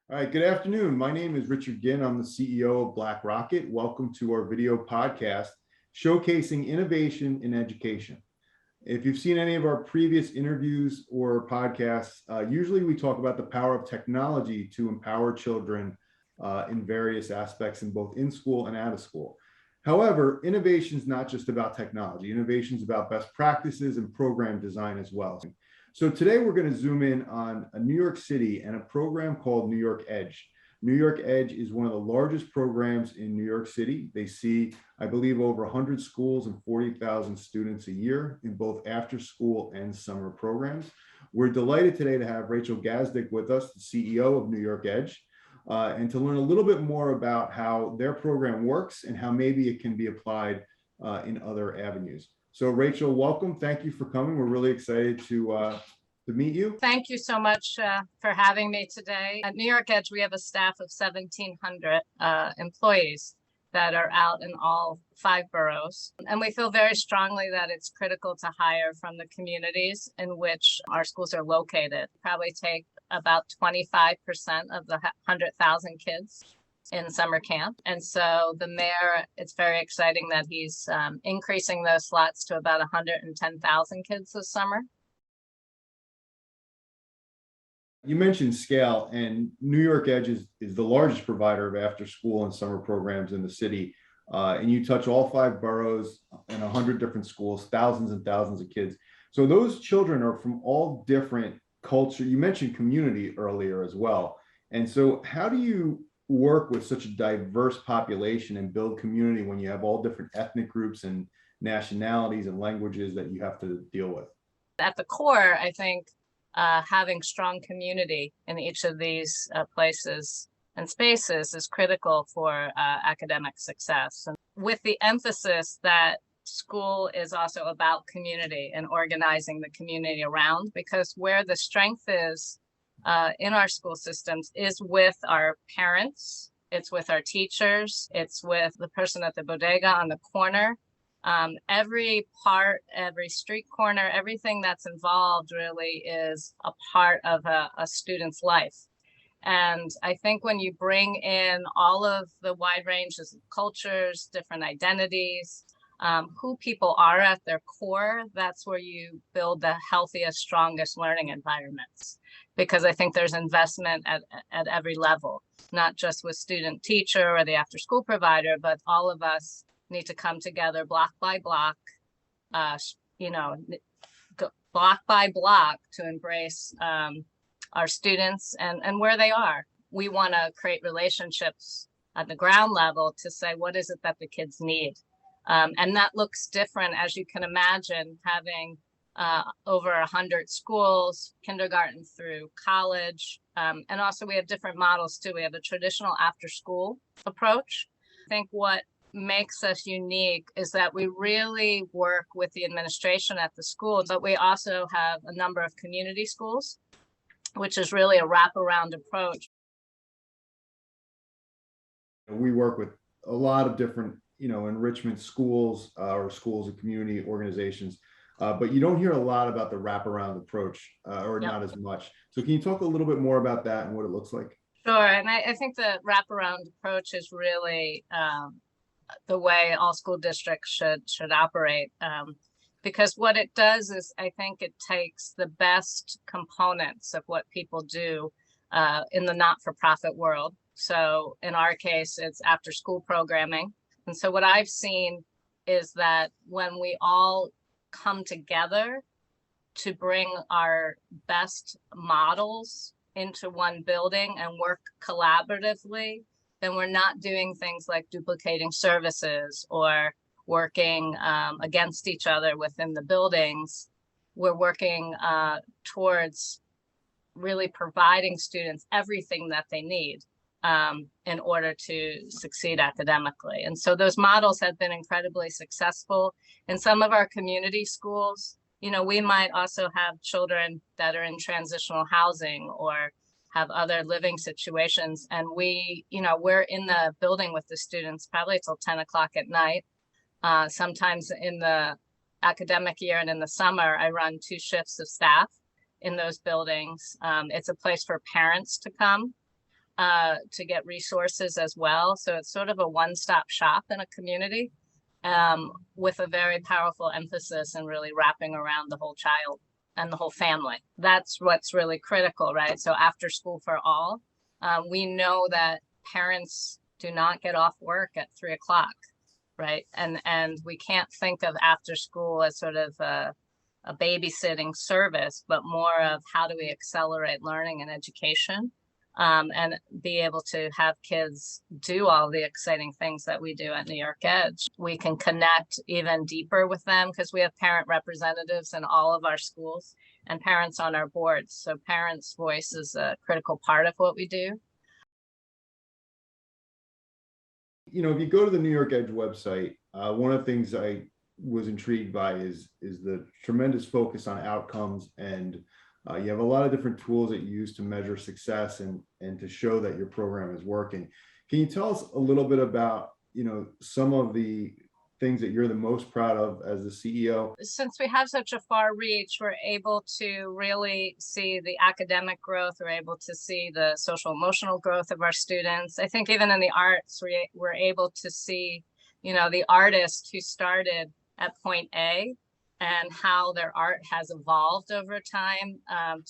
All right, good afternoon. My name is Richard Ginn. I'm the CEO of Black Rocket. Welcome to our video podcast showcasing innovation in education. If you've seen any of our previous interviews or podcasts, usually we talk about the power of technology to empower children in various aspects in both in school and out of school. However, innovation is not just about technology. Innovation is about best practices and program design as well. So today we're going to zoom in on New York City and a program called New York Edge. New York Edge is one of the largest programs in New York City. They see, I believe, over 100 schools and 40,000 students a year in both after school and summer programs. We're delighted today to have Rachel Gazdick with us, the CEO of New York Edge, and to learn a little bit more about how their program works and how maybe it can be applied in other avenues. So Rachel, welcome. Thank you for coming. We're really excited to meet you. Thank you so much for having me today. At New York Edge, we have a staff of 1,700 employees that are out in all 5 boroughs. And we feel very strongly that it's critical to hire from the communities in which our schools are located. Probably take about 25% of the 100,000 kids in summer camp. And so the mayor, it's very exciting that he's increasing those slots to about 110,000 kids this summer. You mentioned scale, and New York Edge is the largest provider of after school and summer programs in the city. And you touch all 5 boroughs and 100 different schools, thousands and thousands of kids. So those children are from all different cultures. You mentioned community earlier as well. And so how do you work with such a diverse population and build community when you have all different ethnic groups and nationalities and languages that you have to deal with? At the core, I think having strong community in each of these places and spaces is critical for academic success. And with the emphasis that school is also about community and organizing the community around, because where the strength is in our school systems is with our parents, it's with our teachers, it's with the person at the bodega on the corner. Every part, every street corner, everything that's involved really is a part of a student's life. And I think when you bring in all of the wide ranges of cultures, different identities, who people are at their core, that's where you build the healthiest, strongest learning environments. Because I think there's investment at every level, not just with student teacher or the after school provider, but all of us need to come together block by block, block by block to embrace our students and where they are. We want to create relationships at the ground level to say, what is it that the kids need? And that looks different, as you can imagine, having over 100 schools, kindergarten through college. And also we have different models too. We have a traditional after school approach. I think what makes us unique is that we really work with the administration at the school, but we also have a number of community schools, which is really a wraparound approach. We work with a lot of different, enrichment schools or schools and community organizations, but you don't hear a lot about the wraparound approach or Yep. not as much. So can you talk a little bit more about that and what it looks like? Sure, and I think the wraparound approach is really the way all school districts should operate, because what it does is I think it takes the best components of what people do in the not-for-profit world. So in our case, it's after school programming. And so what I've seen is that when we all come together to bring our best models into one building and work collaboratively, then we're not doing things like duplicating services or working against each other within the buildings. We're working towards really providing students everything that they need in order to succeed academically. And so those models have been incredibly successful. In some of our community schools, we might also have children that are in transitional housing or have other living situations. And we're in the building with the students probably till 10 o'clock at night. Sometimes in the academic year and in the summer, I run 2 shifts of staff in those buildings. It's a place for parents to come to get resources as well. So it's sort of a one-stop shop in a community, with a very powerful emphasis and really wrapping around the whole child and the whole family. That's what's really critical, right? So after school for all, we know that parents do not get off work at 3 o'clock, right? And we can't think of after school as sort of a babysitting service, but more of how do we accelerate learning and education, and be able to have kids do all the exciting things that we do at New York Edge. We can connect even deeper with them because we have parent representatives in all of our schools and parents on our boards. So parents' voice is a critical part of what we do. You know, if you go to the New York Edge website, one of the things I was intrigued by is the tremendous focus on outcomes, and you have a lot of different tools that you use to measure success and to show that your program is working. Can you tell us a little bit about, you know, some of the things that you're the most proud of as the CEO? Since we have such a far reach, we're able to really see the academic growth. We're able to see the social emotional growth of our students. I think even in the arts, we're able to see, you know, the artist who started at point A and how their art has evolved over time,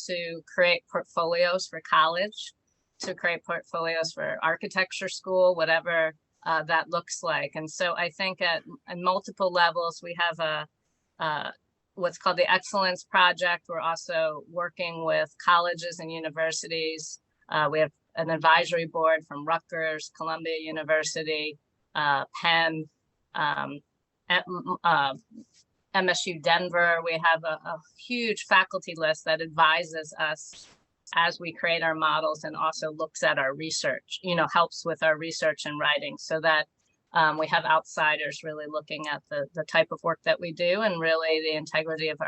to create portfolios for college, to create portfolios for architecture school, whatever that looks like. And so I think at multiple levels, we have what's called the Excellence Project. We're also working with colleges and universities. We have an advisory board from Rutgers, Columbia University, Penn, MSU Denver. We have a huge faculty list that advises us as we create our models and also looks at our research, you know, helps with our research and writing, so that we have outsiders really looking at the type of work that we do and really the integrity of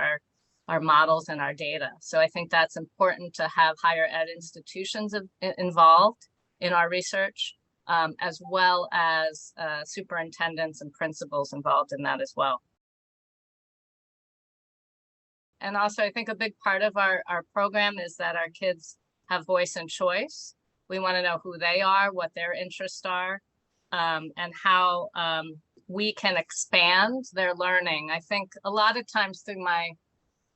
our models and our data. So I think that's important to have higher ed institutions involved in our research, as well as superintendents and principals involved in that as well. And also, I think a big part of our program is that our kids have voice and choice. We want to know who they are, what their interests are, and how we can expand their learning. I think a lot of times through my,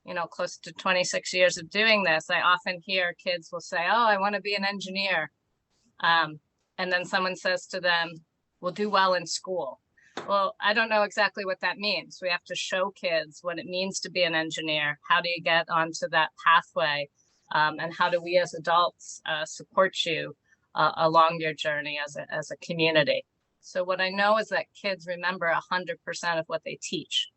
you know, close to 26 years of doing this, I often hear kids will say, oh, I want to be an engineer. And then someone says to them, well, do well in school. Well, I don't know exactly what that means. We have to show kids what it means to be an engineer. How do you get onto that pathway? And how do we as adults support you along your journey as a community? So what I know is that kids remember 100% of what they teach.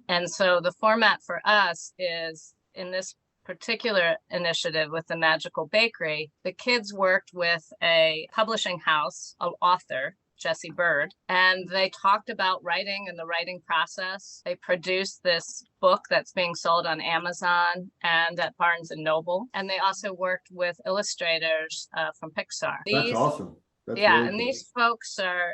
And so the format for us is, in this particular initiative with the Magical Bakery, the kids worked with a publishing house, an author, Jesse Bird, and they talked about writing and the writing process. They produced this book that's being sold on Amazon and at Barnes and Noble. And they also worked with illustrators from Pixar. That's awesome. That's yeah, really and cool. these folks are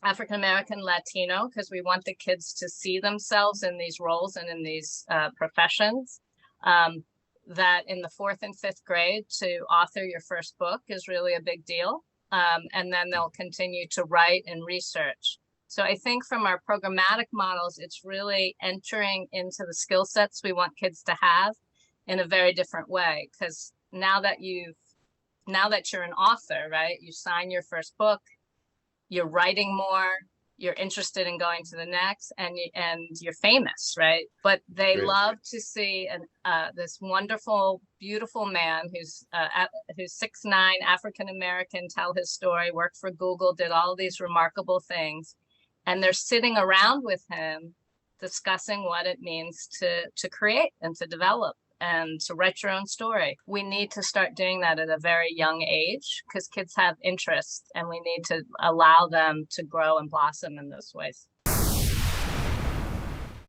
African-American, Latino, because we want the kids to see themselves in these roles and in these professions. That in the 4th and 5th grade to author your first book is really a big deal. And then they'll continue to write and research. So I think from our programmatic models, it's really entering into the skill sets we want kids to have in a very different way. Because now that you're an author, right? You sign your first book, you're writing more, you're interested in going to the next, and you're famous, right? But they love to see this wonderful, beautiful man who's 6'9", African-American, tell his story, worked for Google, did all these remarkable things. And they're sitting around with him discussing what it means to create and to develop and to write your own story. We need to start doing that at a very young age because kids have interests and we need to allow them to grow and blossom in those ways.